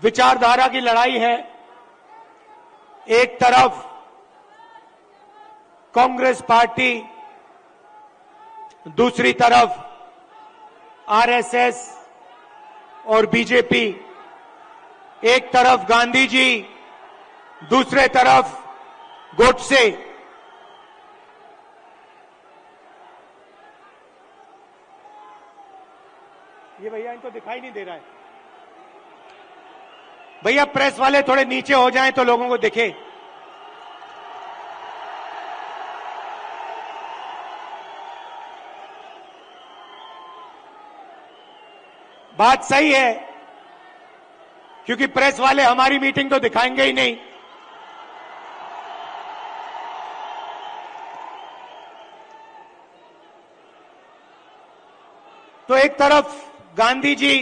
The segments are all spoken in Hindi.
विचारधारा की लड़ाई है। एक तरफ कांग्रेस पार्टी, दूसरी तरफ आरएसएस और बीजेपी, एक तरफ गांधी जी, दूसरे तरफ गोडसे। ये भैया इनको दिखाई नहीं दे रहा है। भैया प्रेस वाले थोड़े नीचे हो जाएं तो लोगों को दिखे। बात सही है, क्योंकि प्रेस वाले हमारी मीटिंग तो दिखाएंगे ही नहीं। तो एक तरफ गांधी जी,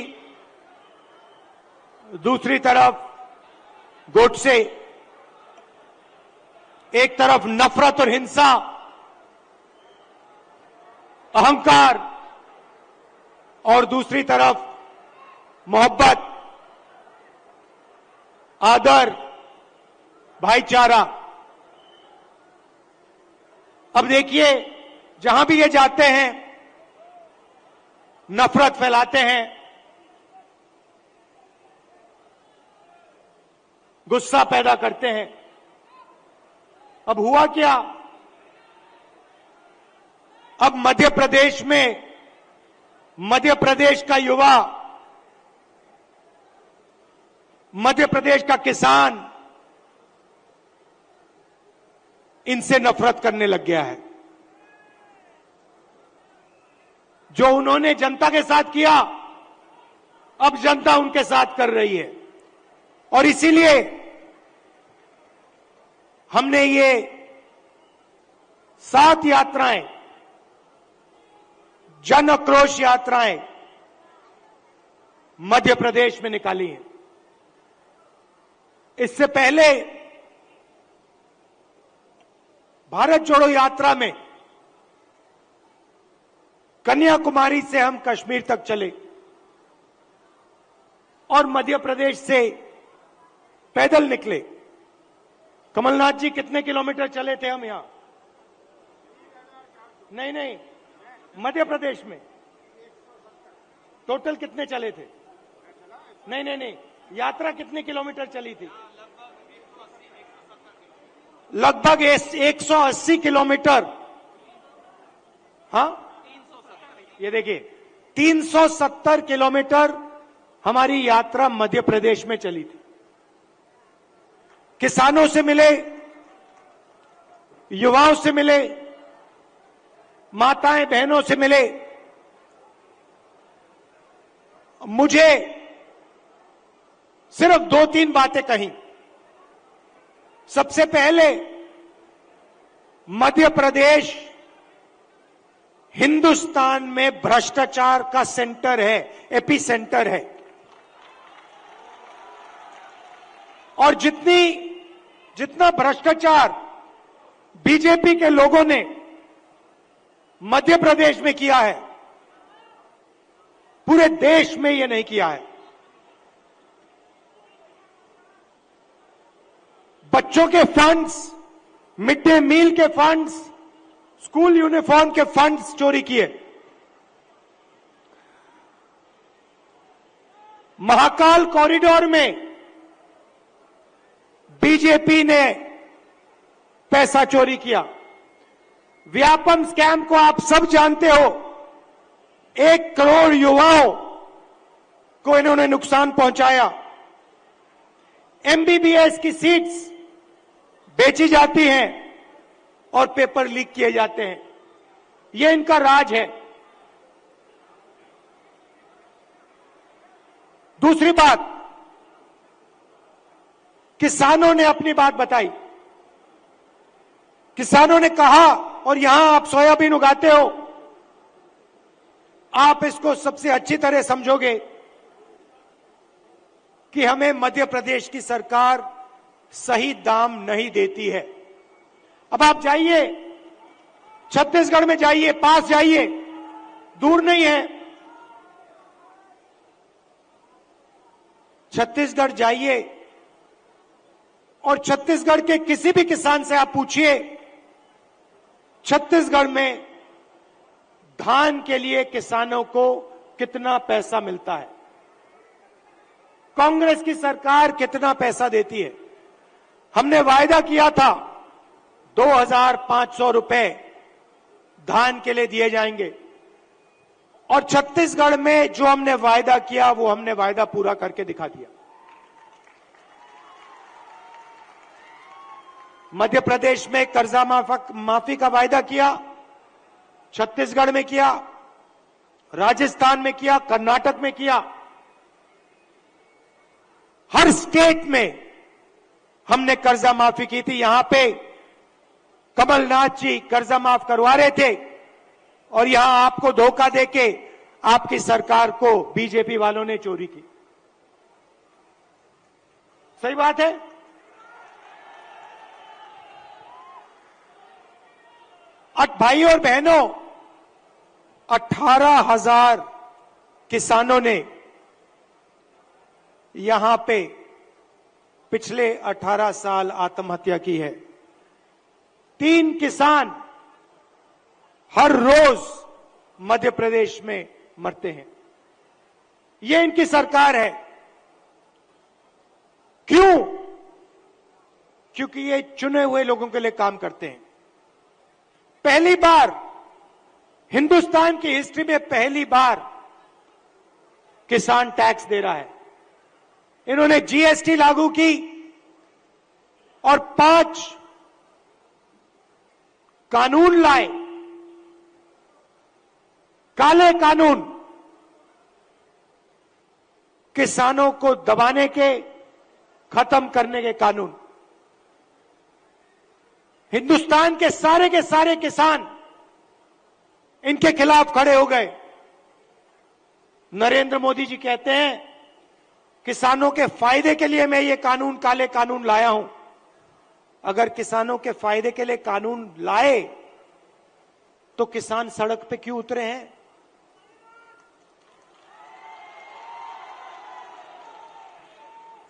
दूसरी तरफ गोडसे, एक तरफ नफरत और हिंसा, अहंकार, और दूसरी तरफ मोहब्बत, आदर, भाईचारा। अब देखिए, जहां भी ये जाते हैं नफरत फैलाते हैं, गुस्सा पैदा करते हैं। अब हुआ क्या? अब मध्य प्रदेश में, मध्य प्रदेश का युवा, मध्य प्रदेश का किसान इनसे नफरत करने लग गया है। जो उन्होंने जनता के साथ किया, अब जनता उनके साथ कर रही है। और इसीलिए हमने ये 7 यात्राएं, जन आक्रोश यात्राएं मध्य प्रदेश में निकाली हैं। इससे पहले भारत जोड़ो यात्रा में कन्याकुमारी से हम कश्मीर तक चले और मध्य प्रदेश से पैदल निकले। कमलनाथ जी, कितने किलोमीटर चले थे हम यहां? नहीं, मध्य प्रदेश में टोटल कितने चले थे? नहीं, यात्रा कितने किलोमीटर चली थी? लगभग 180 किलोमीटर। हाँ, ये देखिए 370 किलोमीटर हमारी यात्रा मध्य प्रदेश में चली थी। किसानों से मिले, युवाओं से मिले, माताएं बहनों से मिले। मुझे सिर्फ 2-3 बातें कही। सबसे पहले, मध्य प्रदेश हिंदुस्तान में भ्रष्टाचार का सेंटर है, एपी सेंटर है। और जितना भ्रष्टाचार बीजेपी के लोगों ने मध्य प्रदेश में किया है, पूरे देश में ये नहीं किया है। बच्चों के फंड्स, मिड डे मील के फंड्स, स्कूल यूनिफॉर्म के फंड्स चोरी किए। महाकाल कॉरिडोर में बीजेपी ने पैसा चोरी किया। व्यापम स्कैम को आप सब जानते हो। 1 करोड़ युवाओं को इन्होंने नुकसान पहुंचाया। एमबीबीएस की सीट्स बेची जाती हैं और पेपर लीक किए जाते हैं। यह इनका राज है। दूसरी बात, किसानों ने अपनी बात बताई। किसानों ने कहा, और यहां आप सोयाबीन उगाते हो, आप इसको सबसे अच्छी तरह समझोगे कि हमें मध्य प्रदेश की सरकार सही दाम नहीं देती है। अब आप जाइए, छत्तीसगढ़ में जाइए, पास जाइए, दूर नहीं है। छत्तीसगढ़ जाइए और छत्तीसगढ़ के किसी भी किसान से आप पूछिए, छत्तीसगढ़ में धान के लिए किसानों को कितना पैसा मिलता है, कांग्रेस की सरकार कितना पैसा देती है। हमने वायदा किया था 2,500 रुपए धान के लिए दिए जाएंगे और छत्तीसगढ़ में जो हमने वायदा किया वो हमने वायदा पूरा करके दिखा दिया। मध्य प्रदेश में कर्जा माफी का वायदा किया, छत्तीसगढ़ में किया, राजस्थान में किया, कर्नाटक में किया। हर स्टेट में हमने कर्जा माफी की थी। यहां पे कमलनाथ जी कर्जा माफ करवा रहे थे और यहां आपको धोखा देके आपकी सरकार को बीजेपी वालों ने चोरी की। सही बात है। भाई और बहनों, 18,000 किसानों ने यहां पे पिछले 18 साल आत्महत्या की है। 3 किसान हर रोज मध्य प्रदेश में मरते हैं। ये इनकी सरकार है। क्यों? क्योंकि ये चुने हुए लोगों के लिए काम करते हैं। पहली बार हिंदुस्तान की हिस्ट्री में पहली बार किसान टैक्स दे रहा है। इन्होंने जीएसटी लागू की और 5 कानून लाए, काले कानून, किसानों को दबाने के, खत्म करने के कानून। हिंदुस्तान के सारे किसान इनके खिलाफ खड़े हो गए। नरेंद्र मोदी जी कहते हैं किसानों के फायदे के लिए मैं ये कानून, काले कानून लाया हूं। अगर किसानों के फायदे के लिए कानून लाए तो किसान सड़क पे क्यों उतरे हैं?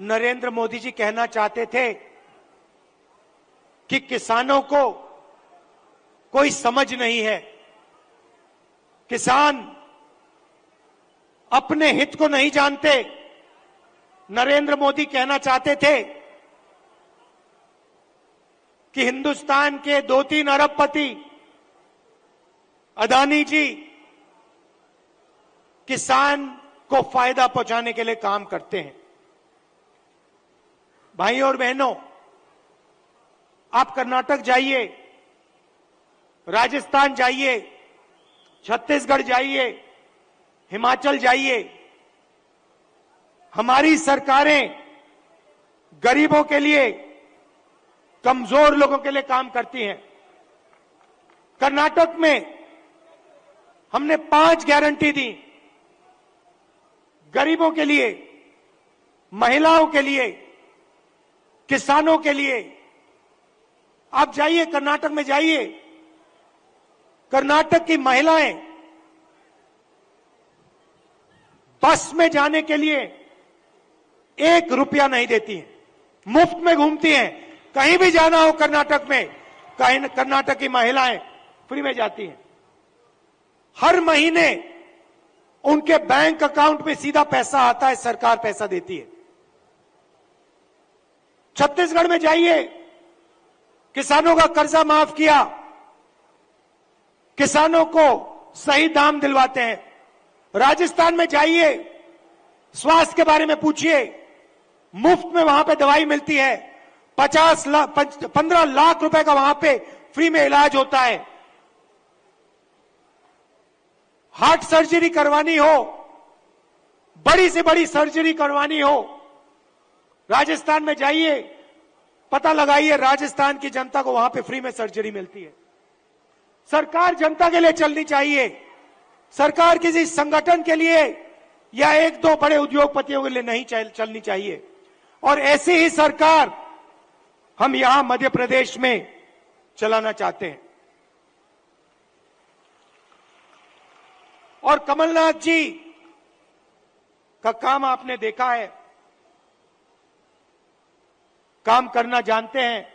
नरेंद्र मोदी जी कहना चाहते थे कि किसानों को कोई समझ नहीं है, किसान अपने हित को नहीं जानते। नरेंद्र मोदी कहना चाहते थे कि हिंदुस्तान के 2-3 अरबपति अदानी जी किसान को फायदा पहुंचाने के लिए काम करते हैं। भाइयों और बहनों, आप कर्नाटक जाइए, राजस्थान जाइए, छत्तीसगढ़ जाइए, हिमाचल जाइए, हमारी सरकारें गरीबों के लिए, कमजोर लोगों के लिए काम करती हैं। कर्नाटक में हमने 5 गारंटी दी, गरीबों के लिए, महिलाओं के लिए, किसानों के लिए। आप जाइए, कर्नाटक में जाइए, कर्नाटक की महिलाएं बस में जाने के लिए 1 रुपया नहीं देती हैं, मुफ्त में घूमती हैं। कहीं भी जाना हो कर्नाटक में, कर्नाटक की महिलाएं फ्री में जाती हैं। हर महीने उनके बैंक अकाउंट में सीधा पैसा आता है, सरकार पैसा देती है। छत्तीसगढ़ में जाइए, किसानों का कर्जा माफ किया, किसानों को सही दाम दिलवाते हैं। राजस्थान में जाइए, स्वास्थ्य के बारे में पूछिए, मुफ्त में वहां पे दवाई मिलती है। 15 लाख रुपए का वहां पे फ्री में इलाज होता है। हार्ट सर्जरी करवानी हो, बड़ी से बड़ी सर्जरी करवानी हो, राजस्थान में जाइए, पता लगाइए, राजस्थान की जनता को वहां पे फ्री में सर्जरी मिलती है। सरकार जनता के लिए चलनी चाहिए। सरकार किसी संगठन के लिए या 1-2 बड़े उद्योगपतियों के लिए नहीं चलनी चाहिए। और ऐसी ही सरकार हम यहां मध्य प्रदेश में चलाना चाहते हैं। और कमलनाथ जी का काम आपने देखा है। काम करना जानते हैं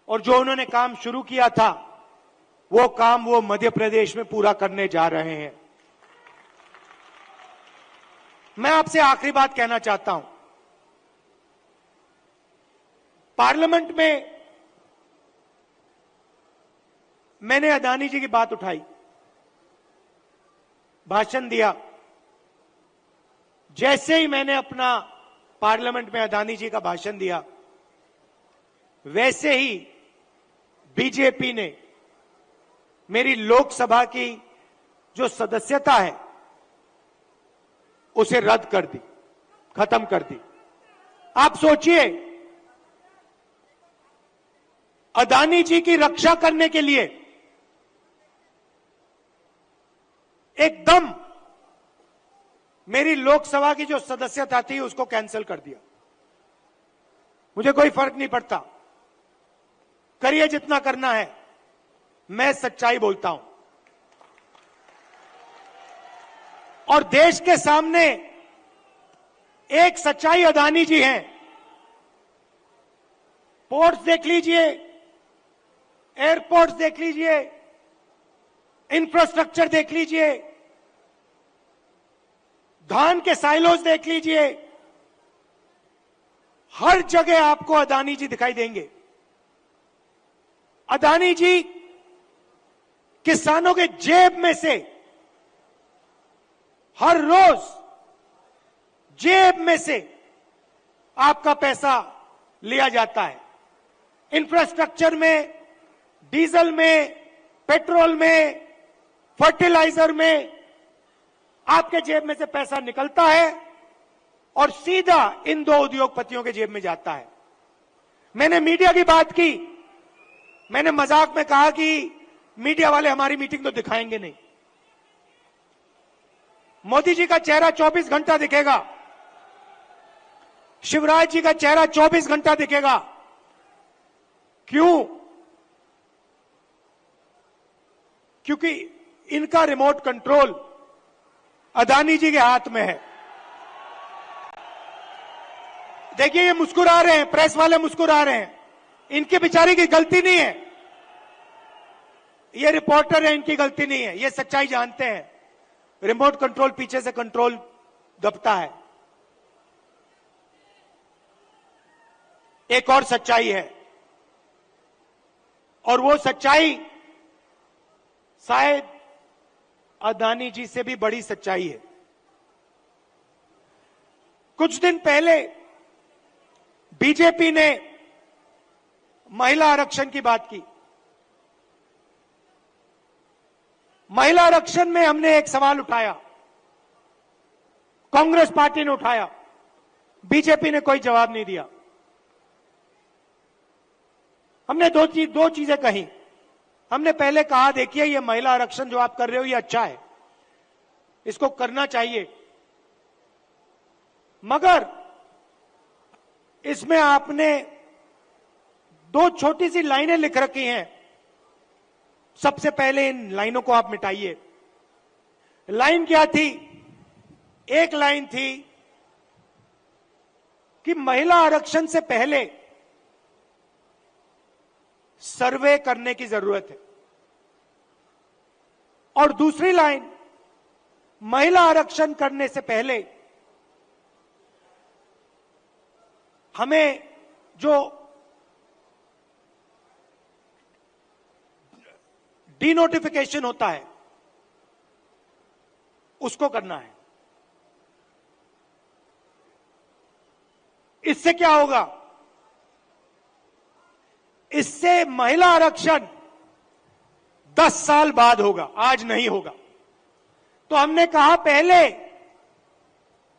और जो उन्होंने काम शुरू किया था वो काम वो मध्य प्रदेश में पूरा करने जा रहे हैं। मैं आपसे आखिरी बात कहना चाहता हूं। पार्लियामेंट में मैंने अदानी जी की बात उठाई, भाषण दिया। जैसे ही मैंने अपना पार्लियामेंट में अदानी जी का भाषण दिया, वैसे ही बीजेपी ने मेरी लोकसभा की जो सदस्यता है उसे रद्द कर दी, खत्म कर दी। आप सोचिए, अदानी जी की रक्षा करने के लिए एकदम मेरी लोकसभा की जो सदस्यता थी उसको कैंसिल कर दिया। मुझे कोई फर्क नहीं पड़ता, करिए जितना करना है, मैं सच्चाई बोलता हूं। और देश के सामने एक सच्चाई अदानी जी हैं। पोर्ट्स देख लीजिए, एयरपोर्ट्स देख लीजिए, इंफ्रास्ट्रक्चर देख लीजिए, धान के साइलोज देख लीजिए, हर जगह आपको अदानी जी दिखाई देंगे। अदानी जी किसानों के जेब में से हर रोज जेब में से आपका पैसा लिया जाता है। इंफ्रास्ट्रक्चर में, डीजल में, पेट्रोल में, फर्टिलाइजर में आपके जेब में से पैसा निकलता है और सीधा इन दो उद्योगपतियों के जेब में जाता है। मैंने मीडिया की बात की, मैंने मजाक में कहा कि मीडिया वाले हमारी मीटिंग तो दिखाएंगे नहीं। मोदी जी का चेहरा 24 घंटा दिखेगा, शिवराज जी का चेहरा 24 घंटा दिखेगा। क्यों? क्योंकि इनका रिमोट कंट्रोल अदानी जी के हाथ में है। देखिए, ये मुस्कुरा रहे हैं, प्रेस वाले मुस्कुरा रहे हैं, इनकी बेचारी की गलती नहीं है, ये रिपोर्टर है, इनकी गलती नहीं है, ये सच्चाई जानते हैं। रिमोट कंट्रोल पीछे से कंट्रोल दबता है। एक और सच्चाई है, और वो सच्चाई शायद अदानी जी से भी बड़ी सच्चाई है। कुछ दिन पहले बीजेपी ने महिला आरक्षण की बात की। महिला आरक्षण में हमने एक सवाल उठाया, कांग्रेस पार्टी ने उठाया, बीजेपी ने कोई जवाब नहीं दिया। हमने दो चीजें कही। हमने पहले कहा, देखिए ये महिला आरक्षण जो आप कर रहे हो ये अच्छा है, इसको करना चाहिए, मगर इसमें आपने दो छोटी सी लाइनें लिख रखी हैं। सबसे पहले इन लाइनों को आप मिटाइए। लाइन क्या थी? एक लाइन थी कि महिला आरक्षण से पहले सर्वे करने की जरूरत है, और दूसरी लाइन, महिला आरक्षण करने से पहले हमें जो डीनोटिफिकेशन होता है उसको करना है। इससे क्या होगा? इससे महिला आरक्षण 10 साल बाद होगा, आज नहीं होगा। तो हमने कहा पहले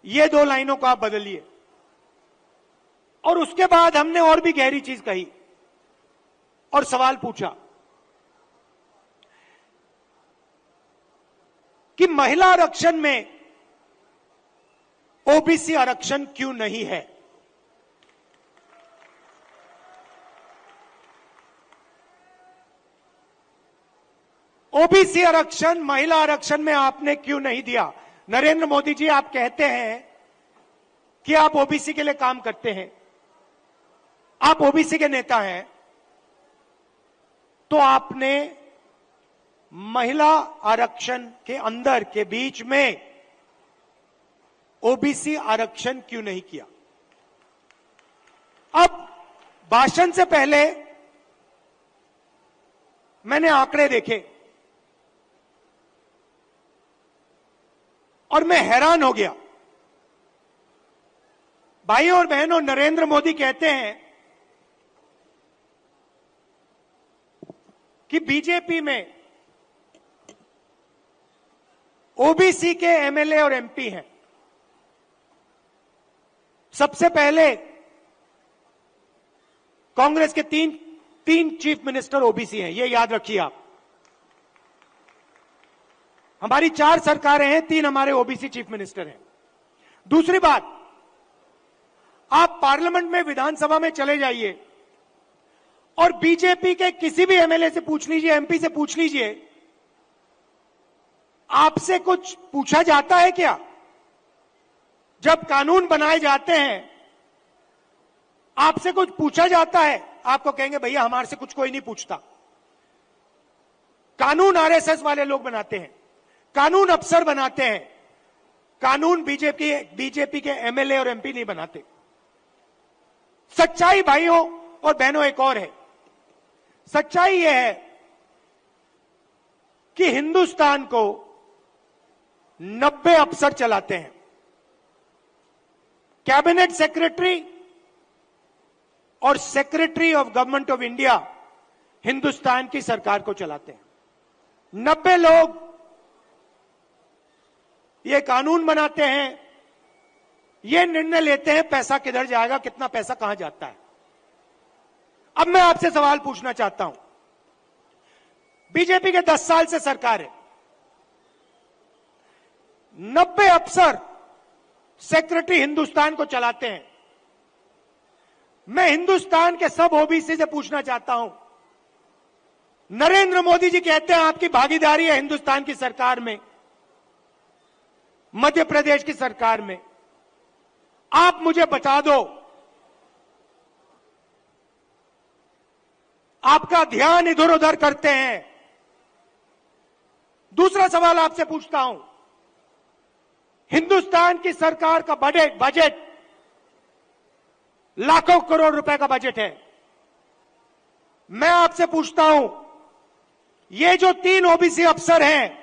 ये दो लाइनों को आप बदलिए, और उसके बाद हमने और भी गहरी चीज कही और सवाल पूछा कि महिला आरक्षण में ओबीसी आरक्षण क्यों नहीं है? ओबीसी आरक्षण महिला आरक्षण में आपने क्यों नहीं दिया? नरेंद्र मोदी जी, आप कहते हैं कि आप ओबीसी के लिए काम करते हैं, आप ओबीसी के नेता हैं तो आपने महिला आरक्षण के अंदर के बीच में ओबीसी आरक्षण क्यों नहीं किया? अब भाषण से पहले मैंने आंकड़े देखे और मैं हैरान हो गया। भाइयों और बहनों, नरेंद्र मोदी कहते हैं कि बीजेपी में ओबीसी के एमएलए और एमपी हैं। सबसे पहले कांग्रेस के तीन चीफ मिनिस्टर ओबीसी हैं, ये याद रखिए आप। हमारी 4 सरकारें हैं, 3 हमारे ओबीसी चीफ मिनिस्टर हैं। दूसरी बात, आप पार्लियामेंट में, विधानसभा में चले जाइए और बीजेपी के किसी भी एमएलए से पूछ लीजिए, एमपी से पूछ लीजिए, आपसे कुछ पूछा जाता है क्या? जब कानून बनाए जाते हैं आपसे कुछ पूछा जाता है? आपको कहेंगे भैया हमारे से कुछ कोई नहीं पूछता। कानून आरएसएस वाले लोग बनाते हैं, कानून अफसर बनाते हैं, कानून बीजेपी के एमएलए और एमपी नहीं बनाते। सच्चाई भाइयों और बहनों एक और है। सच्चाई यह है कि हिंदुस्तान को 90 अफसर चलाते हैं। कैबिनेट सेक्रेटरी और secretary of government of India Hindustan की सरकार को चलाते हैं। 90 लोग ये कानून बनाते हैं, ये निर्णय लेते हैं पैसा किधर जाएगा, कितना पैसा कहां जाता है। अब मैं आपसे सवाल पूछना चाहता हूं, बीजेपी के 10 साल से सरकार है, 90 अफसर सेक्रेटरी हिंदुस्तान को चलाते हैं। मैं हिंदुस्तान के सब ओबीसी से पूछना चाहता हूं, नरेंद्र मोदी जी कहते हैं आपकी भागीदारी है हिंदुस्तान की सरकार में, मध्य प्रदेश की सरकार में। आप मुझे बता दो, आपका ध्यान इधर उधर करते हैं। दूसरा सवाल आपसे पूछता हूं, हिंदुस्तान की सरकार का बजट लाखों करोड़ रुपए का बजट है। मैं आपसे पूछता हूं, ये जो 3 ओबीसी अफसर हैं,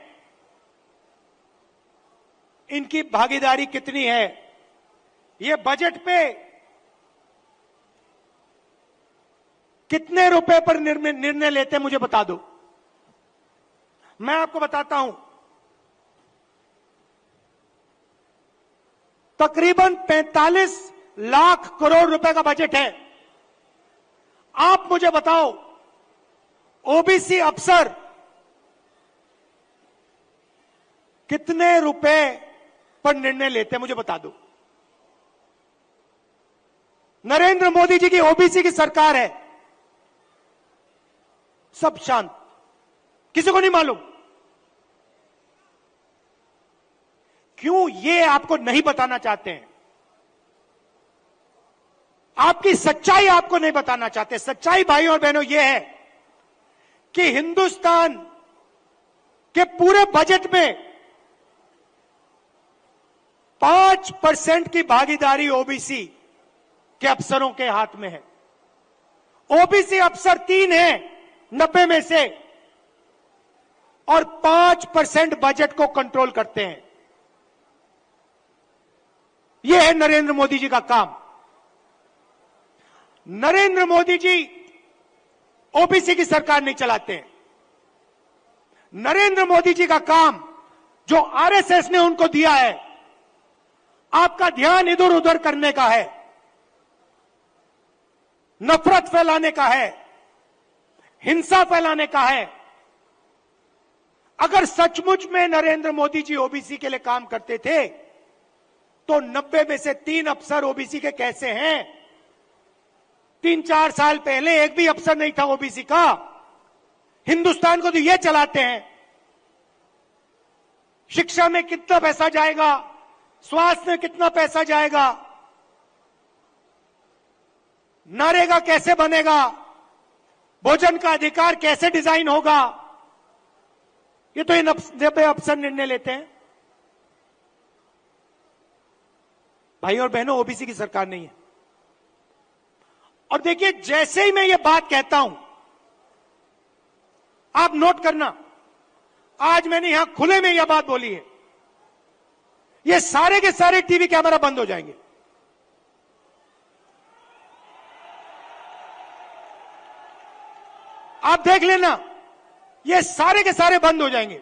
इनकी भागीदारी कितनी है? ये बजट पे कितने रुपए पर निर्णय लेते हैं, मुझे बता दो। मैं आपको बताता हूं, तकरीबन 45 लाख करोड़ रुपए का बजट है। आप मुझे बताओ, ओबीसी अफसर कितने रुपए पर निर्णय लेते हैं, मुझे बता दो। नरेंद्र मोदी जी की ओबीसी की सरकार है, सब शांत, किसी को नहीं मालूम। क्यों? ये आपको नहीं बताना चाहते हैं, आपकी सच्चाई आपको नहीं बताना चाहते। सच्चाई भाइयों और बहनों ये है कि हिंदुस्तान के पूरे बजट में 5% की भागीदारी ओबीसी के अफसरों के हाथ में है। ओबीसी अफसर 3 हैं 90 में से, और 5% बजट को कंट्रोल करते हैं। यह है नरेंद्र मोदी जी का काम। नरेंद्र मोदी जी ओबीसी की सरकार नहीं चलाते हैं। नरेंद्र मोदी जी का काम जो आरएसएस ने उनको दिया है, आपका ध्यान इधर उधर करने का है, नफरत फैलाने का है, हिंसा फैलाने का है। अगर सचमुच में नरेंद्र मोदी जी ओबीसी के लिए काम करते थे तो 90 में से 3 अफसर ओबीसी के कैसे हैं? 3-4 साल पहले एक भी अफसर नहीं था ओबीसी का। हिंदुस्तान को तो ये चलाते हैं। शिक्षा में कितना पैसा जाएगा, स्वास्थ्य में कितना पैसा जाएगा, नरेगा कैसे बनेगा, भोजन का अधिकार कैसे डिजाइन होगा, ये तो ये नब्बे अफसर निर्णय लेते हैं। भाई और बहनों, ओबीसी की सरकार नहीं है। और देखिए, जैसे ही मैं ये बात कहता हूं, आप नोट करना, आज मैंने यहां खुले में यह बात बोली है, ये सारे के सारे टीवी कैमरा बंद हो जाएंगे। आप देख लेना, ये सारे के सारे बंद हो जाएंगे,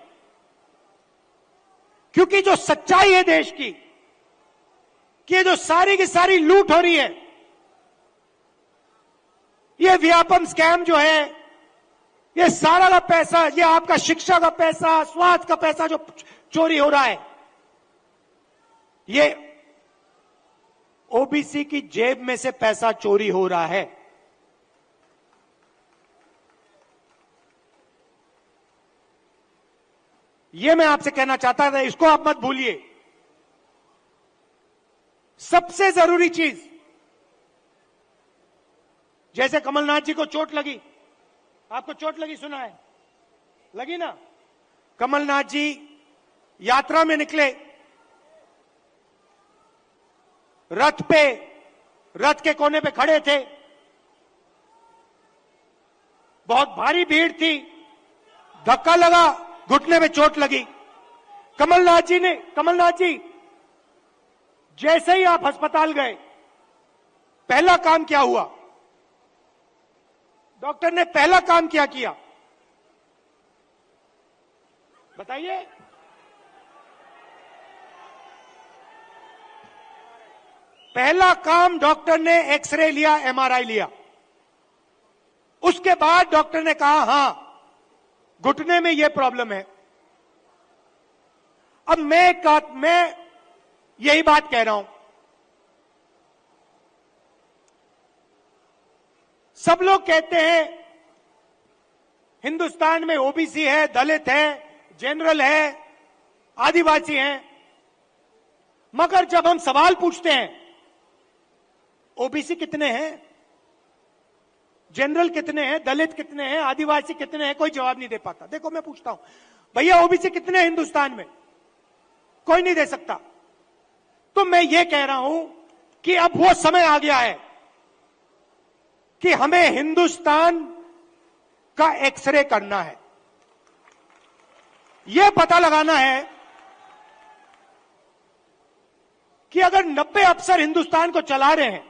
क्योंकि जो सच्चाई है देश की, कि जो सारी की सारी लूट हो रही है, ये व्यापम स्कैम जो है, ये सारा का पैसा, ये आपका शिक्षा का पैसा, स्वास्थ्य का पैसा जो चोरी हो रहा है, ये ओबीसी की जेब में से पैसा चोरी हो रहा है। ये मैं आपसे कहना चाहता था, इसको आप मत भूलिए। सबसे जरूरी चीज, जैसे कमलनाथ जी को चोट लगी, आपको चोट लगी, सुना है, लगी ना? कमलनाथ जी यात्रा में निकले, रथ के कोने पे खड़े थे, बहुत भारी भीड़ थी, धक्का लगा, घुटने में चोट लगी। कमलनाथ जी जैसे ही आप अस्पताल गए, पहला काम क्या हुआ? डॉक्टर ने पहला काम क्या किया, बताइए? पहला काम डॉक्टर ने एक्सरे लिया, एमआरआई लिया। उसके बाद डॉक्टर ने कहा, हां, घुटने में यह प्रॉब्लम है। अब मैं यही बात कह रहा हूं, सब लोग कहते हैं हिंदुस्तान में ओबीसी है, दलित है, जनरल है, आदिवासी है, मगर जब हम सवाल पूछते हैं ओबीसी कितने हैं, जनरल कितने हैं, दलित कितने हैं, आदिवासी कितने हैं, कोई जवाब नहीं दे पाता। देखो, मैं पूछता हूं, भैया ओबीसी कितने हैं हिंदुस्तान में? कोई नहीं दे सकता। तो मैं ये कह रहा हूं कि अब वो समय आ गया है कि हमें हिंदुस्तान का एक्सरे करना है, यह पता लगाना है कि अगर 90 अफसर हिंदुस्तान को चला रहे हैं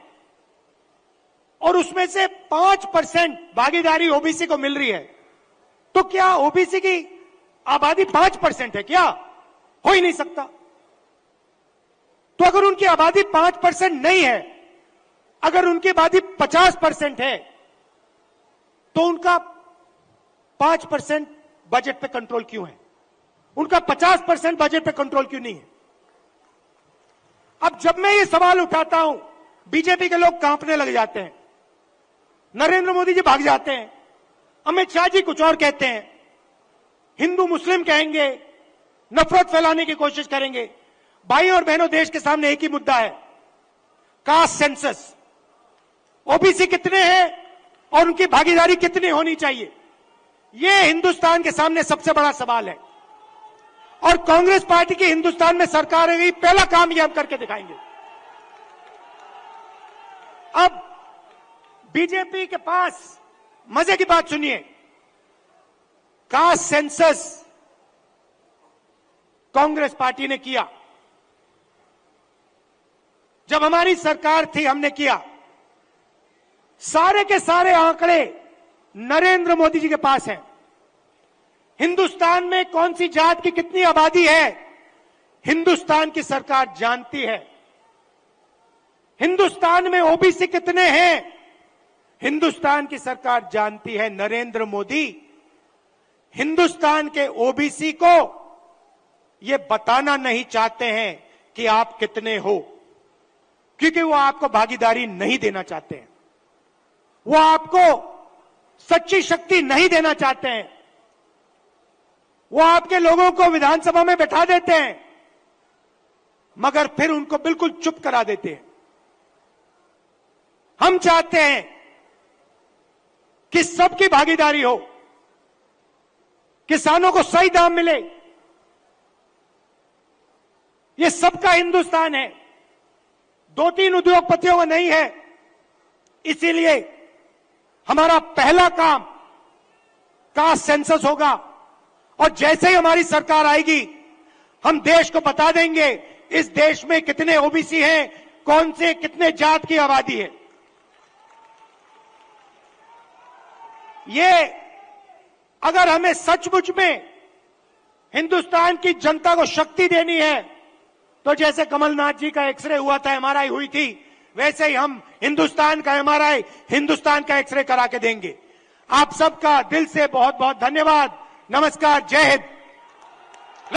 और उसमें से 5% भागीदारी ओबीसी को मिल रही है, तो क्या ओबीसी की आबादी 5% है? क्या हो ही नहीं सकता। तो अगर उनकी आबादी 5% नहीं है, अगर उनकी आबादी 50% है, तो उनका 5% बजट पे कंट्रोल क्यों है? उनका 50% बजट पे कंट्रोल क्यों नहीं है? अब जब मैं ये सवाल उठाता हूं, बीजेपी के लोग कांपने लग जाते हैं, नरेंद्र मोदी जी भाग जाते हैं, अमित शाह जी कुछ और कहते हैं, हिंदू मुस्लिम कहेंगे, नफरत फैलाने की कोशिश करेंगे। भाई और बहनों, देश के सामने एक ही मुद्दा है, कास्ट सेंसस। ओबीसी कितने हैं और उनकी भागीदारी कितनी होनी चाहिए, यह हिंदुस्तान के सामने सबसे बड़ा सवाल है। और कांग्रेस पार्टी की हिंदुस्तान में सरकार है, पहला काम यह हम करके दिखाएंगे। अब बीजेपी के पास, मजे की बात सुनिए, कास्ट सेंसस कांग्रेस पार्टी ने किया, जब हमारी सरकार थी हमने किया। सारे के सारे आंकड़े नरेंद्र मोदी जी के पास हैं। हिंदुस्तान में कौन सी जात की कितनी आबादी है, हिंदुस्तान की सरकार जानती है। हिंदुस्तान में ओबीसी कितने हैं, हिंदुस्तान की सरकार जानती है। नरेंद्र मोदी हिंदुस्तान के ओबीसी को यह बताना नहीं चाहते हैं कि आप कितने हो, क्योंकि वो आपको भागीदारी नहीं देना चाहते हैं, वो आपको सच्ची शक्ति नहीं देना चाहते हैं। वो आपके लोगों को विधानसभा में बैठा देते हैं, मगर फिर उनको बिल्कुल चुप करा देते हैं। हम चाहते हैं कि सबकी भागीदारी हो, किसानों को सही दाम मिले। ये सबका हिंदुस्तान है, 2-3 उद्योगपतियों का नहीं है। इसीलिए हमारा पहला काम कास्ट सेंसस होगा और जैसे ही हमारी सरकार आएगी हम देश को बता देंगे इस देश में कितने ओबीसी हैं, कौन से कितने जात की आबादी है। ये अगर हमें सचमुच में हिंदुस्तान की जनता को शक्ति देनी है तो जैसे कमलनाथ जी का एक्सरे हुआ था, एमआरआई हुई थी, वैसे ही हम हिंदुस्तान का एमआरआई, हिंदुस्तान का एक्सरे करा के देंगे। आप सबका दिल से बहुत बहुत धन्यवाद। नमस्कार, जय हिंद।